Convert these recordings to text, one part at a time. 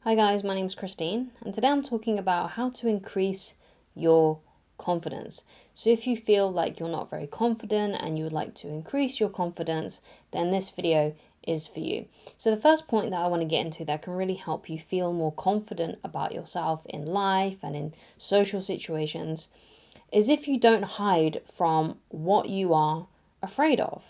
Hi guys, my name is Christine, and today I'm talking about how to increase your confidence. So if you feel like you're not very confident and you would like to increase your confidence, then this video is for you. So the first point that I want to get into that can really help you feel more confident about yourself in life and in social situations is if you don't hide from what you are afraid of.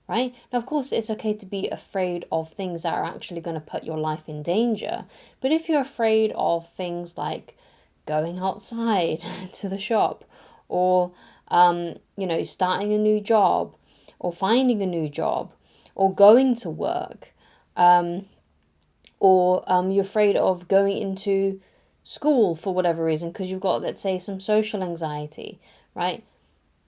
Right? Now, of course, it's okay to be afraid of things that are actually going to put your life in danger. But if you're afraid of things like going outside to the shop or, starting a new job or finding a new job or going to work, or you're afraid of going into school for whatever reason because you've got, let's say, some social anxiety, right?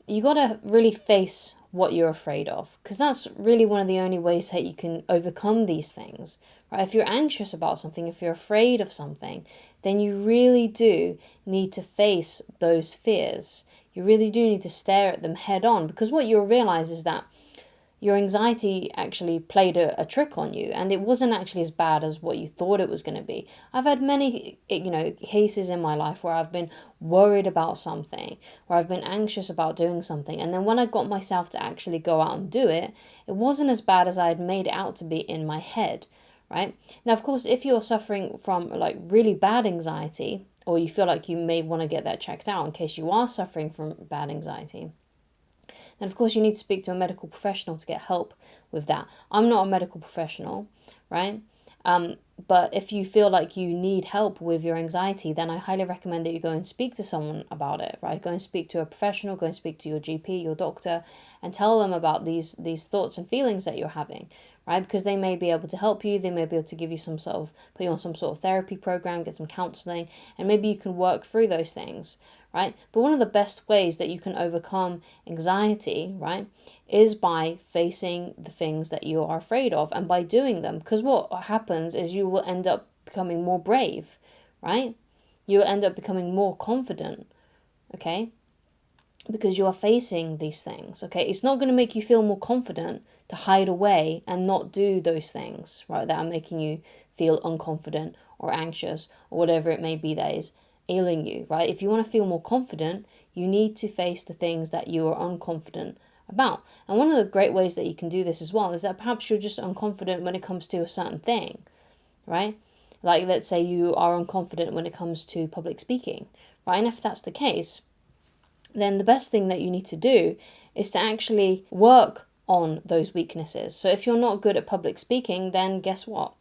You got to really face what you're afraid of, because that's really one of the only ways that you can overcome these things, right? If you're anxious about something, if you're afraid of something, then you really do need to face those fears. You really do need to stare at them head on, because what you'll realize is that your anxiety actually played a trick on you, and it wasn't actually as bad as what you thought it was going to be. I've had many cases in my life where I've been worried about something, where I've been anxious about doing something, and then when I got myself to actually go out and do it, it wasn't as bad as I had made it out to be in my head, right? Now, of course, if you're suffering from like really bad anxiety, or you feel like you may want to get that checked out in case you are suffering from bad anxiety, then of course you need to speak to a medical professional to get help with that. I'm not a medical professional, right? But if you feel like you need help with your anxiety, then I highly recommend that you go and speak to someone about it, right? Go and speak to a professional, go and speak to your GP, your doctor, and tell them about these thoughts and feelings that you're having, right? Because they may be able to help you, they may be able to give you put you on some sort of therapy program, get some counseling, and maybe you can work through those things, right? But one of the best ways that you can overcome anxiety, right, is by facing the things that you are afraid of and by doing them. Because what happens is you will end up becoming more brave, right? You will end up becoming more confident, okay? Because you are facing these things, okay? It's not going to make you feel more confident to hide away and not do those things, right, that are making you feel unconfident or anxious or whatever it may be that is ailing you, right? If you want to feel more confident, you need to face the things that you are unconfident about. And one of the great ways that you can do this as well is that perhaps you're just unconfident when it comes to a certain thing, right? Like, let's say you are unconfident when it comes to public speaking, right? And if that's the case, then the best thing that you need to do is to actually work on those weaknesses. So if you're not good at public speaking, then guess what?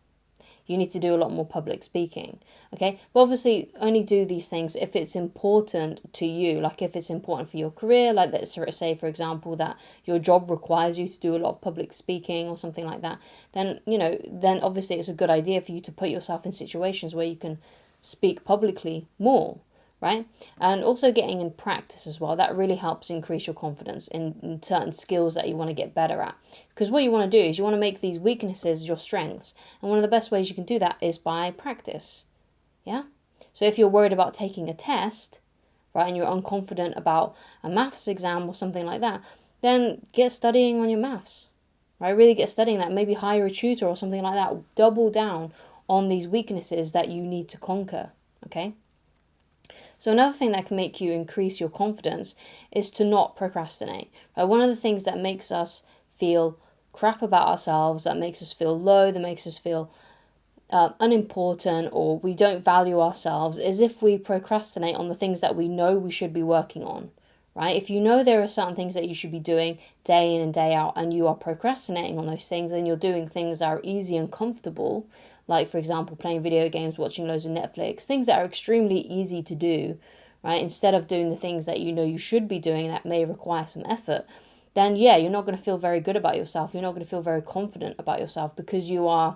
You need to do a lot more public speaking, okay? But obviously only do these things if it's important to you, like if it's important for your career, like let's say, for example, that your job requires you to do a lot of public speaking or something like that, then, then obviously it's a good idea for you to put yourself in situations where you can speak publicly more, right? And also getting in practice as well. That really helps increase your confidence in certain skills that you want to get better at. Because what you want to do is you want to make these weaknesses your strengths. And one of the best ways you can do that is by practice. Yeah? So if you're worried about taking a test, right, and you're unconfident about a maths exam or something like that, then get studying on your maths, right? Really get studying that. Maybe hire a tutor or something like that. Double down on these weaknesses that you need to conquer, okay? So another thing that can make you increase your confidence is to not procrastinate. Right? One of the things that makes us feel crap about ourselves, that makes us feel low, that makes us feel unimportant, or we don't value ourselves, is if we procrastinate on the things that we know we should be working on. Right? If you know there are certain things that you should be doing day in and day out, and you are procrastinating on those things, and you're doing things that are easy and comfortable, like for example playing video games, watching loads of Netflix, things that are extremely easy to do, right, instead of doing the things that you know you should be doing that may require some effort, then yeah, you're not going to feel very good about yourself. You're not going to feel very confident about yourself, because you are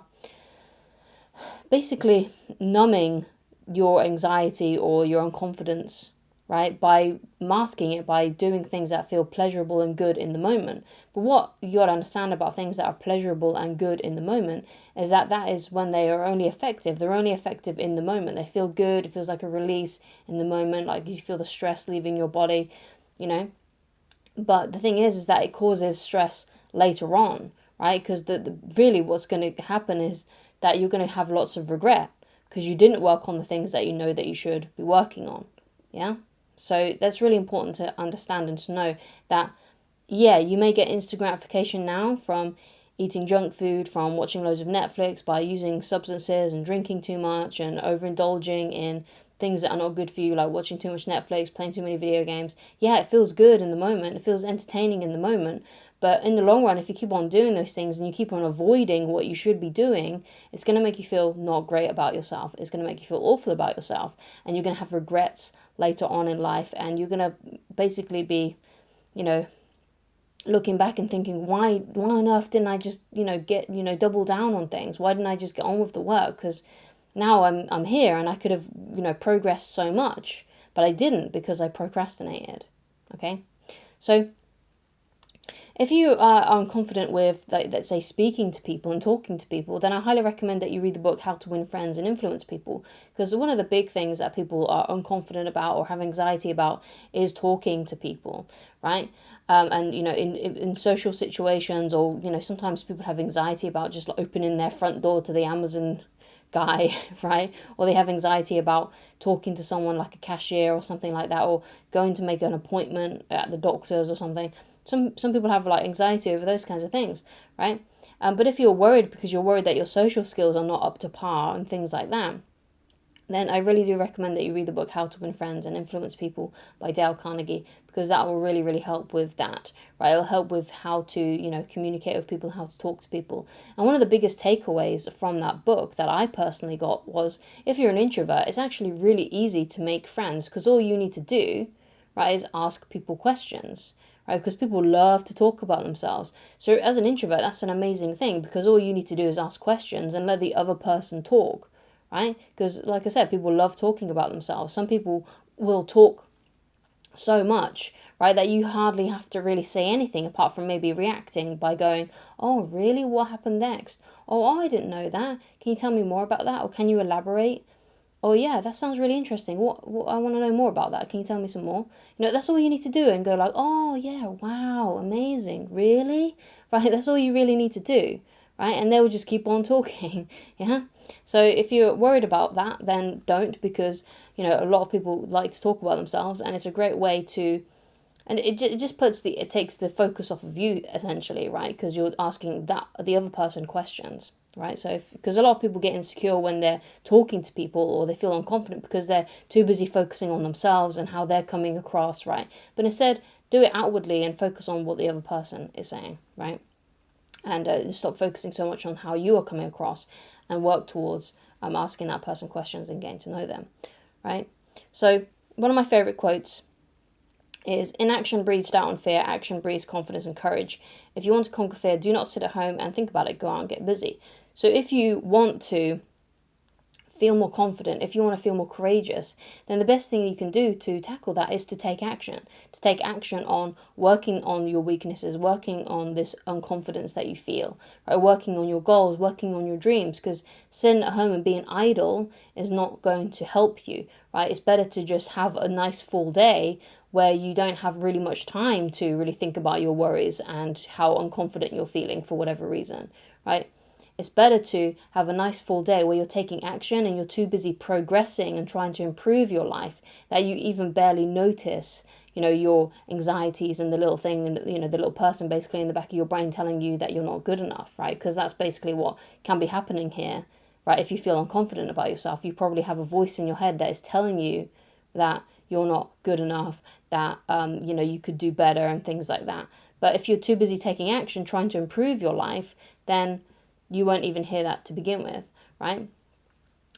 basically numbing your anxiety or your unconfidence, right, by masking it by doing things that feel pleasurable and good in the moment. But what you got to understand about things that are pleasurable and good in the moment is that that is when they are only effective. They're only effective in the moment. They feel good. It feels like a release in the moment, like you feel the stress leaving your body, you know. But the thing is that it causes stress later on, right? Because the really what's going to happen is that you're going to have lots of regret, because you didn't work on the things that you know that you should be working on. Yeah. So that's really important to understand and to know that, yeah, you may get instant gratification now from eating junk food, from watching loads of Netflix, by using substances and drinking too much and overindulging in things that are not good for you, like watching too much Netflix, playing too many video games. Yeah, it feels good in the moment, it feels entertaining in the moment, but in the long run, if you keep on doing those things and you keep on avoiding what you should be doing, it's going to make you feel not great about yourself. It's going to make you feel awful about yourself, and you're going to have regrets later on in life, and you're going to basically be, looking back and thinking, why on earth didn't I just, get, double down on things? Why didn't I just get on with the work? Because now I'm here and I could have, progressed so much, but I didn't because I procrastinated. Okay. So if you are unconfident with, like, let's say, speaking to people and talking to people, then I highly recommend that you read the book How to Win Friends and Influence People, because one of the big things that people are unconfident about or have anxiety about is talking to people, right? And in social situations, or sometimes people have anxiety about just opening their front door to the Amazon guy, right? Or they have anxiety about talking to someone like a cashier or something like that, or going to make an appointment at the doctor's or something. Some people have like anxiety over those kinds of things, right? But if you're worried because you're worried that your social skills are not up to par and things like that, then I really do recommend that you read the book How to Win Friends and Influence People by Dale Carnegie, because that will really, really help with that, right? It'll help with how to, communicate with people, how to talk to people. And one of the biggest takeaways from that book that I personally got was, if you're an introvert, it's actually really easy to make friends, because all you need to do, right, is ask people questions. Right, because people love to talk about themselves. So as an introvert, that's an amazing thing, because all you need to do is ask questions and let the other person talk, right? Because like I said, people love talking about themselves. Some people will talk so much, right, that you hardly have to really say anything apart from maybe reacting by going, oh, really? What happened next? Oh, I didn't know that. Can you tell me more about that? Or can you elaborate? Oh yeah, that sounds really interesting. What I want to know more about that. Can you tell me some more? That's all you need to do, and go like, oh yeah, wow, amazing, really? Right, that's all you really need to do, right? And they will just keep on talking, yeah? So if you're worried about that, then don't, because, a lot of people like to talk about themselves, and it's a great way to, and it just it takes the focus off of you, essentially, right? Because you're asking the other person questions, right? So because a lot of people get insecure when they're talking to people, or they feel unconfident because they're too busy focusing on themselves and how they're coming across, right? But instead, do it outwardly and focus on what the other person is saying, right? And stop focusing so much on how you are coming across, and work towards asking that person questions and getting to know them, right? So one of my favorite quotes is, inaction breeds doubt and fear, action breeds confidence and courage. If you want to conquer fear, do not sit at home and think about it, go out and get busy. So if you want to feel more confident, if you want to feel more courageous, then the best thing you can do to tackle that is to take action. To take action on working on your weaknesses, working on this unconfidence that you feel, right? Working on your goals, working on your dreams, because sitting at home and being idle is not going to help you, right? It's better to just have a nice full day where you don't have really much time to really think about your worries and how unconfident you're feeling for whatever reason, right? It's better to have a nice full day where you're taking action and you're too busy progressing and trying to improve your life that you even barely notice, your anxieties and the little thing, and the little person basically in the back of your brain telling you that you're not good enough, right? Because that's basically what can be happening here, right? If you feel unconfident about yourself, you probably have a voice in your head that is telling you that you're not good enough, that you could do better and things like that. But if you're too busy taking action, trying to improve your life, then you won't even hear that to begin with, right?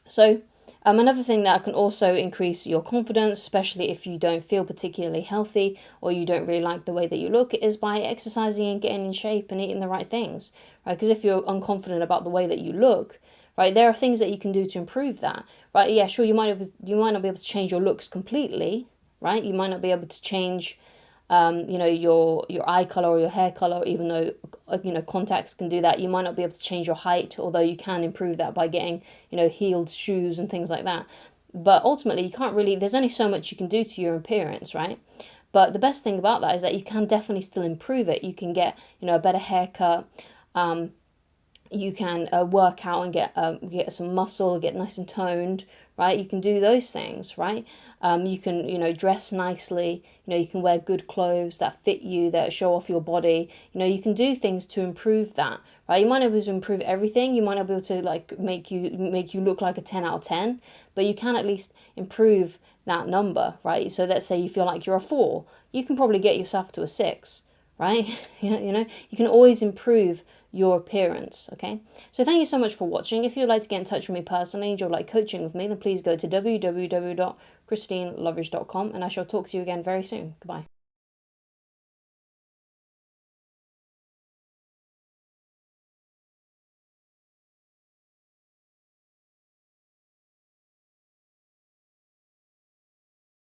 So another thing that can also increase your confidence, especially if you don't feel particularly healthy or you don't really like the way that you look, is by exercising and getting in shape and eating the right things, right? Because if you're unconfident about the way that you look, right, there are things that you can do to improve that, right? Yeah, sure, you might not be able to change your looks completely, right? You might not be able to change your eye color or your hair color, even though, contacts can do that. You might not be able to change your height, although you can improve that by getting, heeled shoes and things like that. But ultimately, you can't really, there's only so much you can do to your appearance, right? But the best thing about that is that you can definitely still improve it. You can get, a better haircut. You can work out and get some muscle, get nice and toned, right? You can do those things, right? You can, dress nicely. You can wear good clothes that fit you, that show off your body. You can do things to improve that, right? You might not be able to improve everything. You might not be able to like make you look like a 10 out of 10, but you can at least improve that number, right? So let's say you feel like you're a 4, you can probably get yourself to a 6, right? You can always improve your appearance, okay? So thank you so much for watching. If you'd like to get in touch with me personally and you'd like coaching with me, then please go to www.christineloveridge.com, and I shall talk to you again very soon. Goodbye.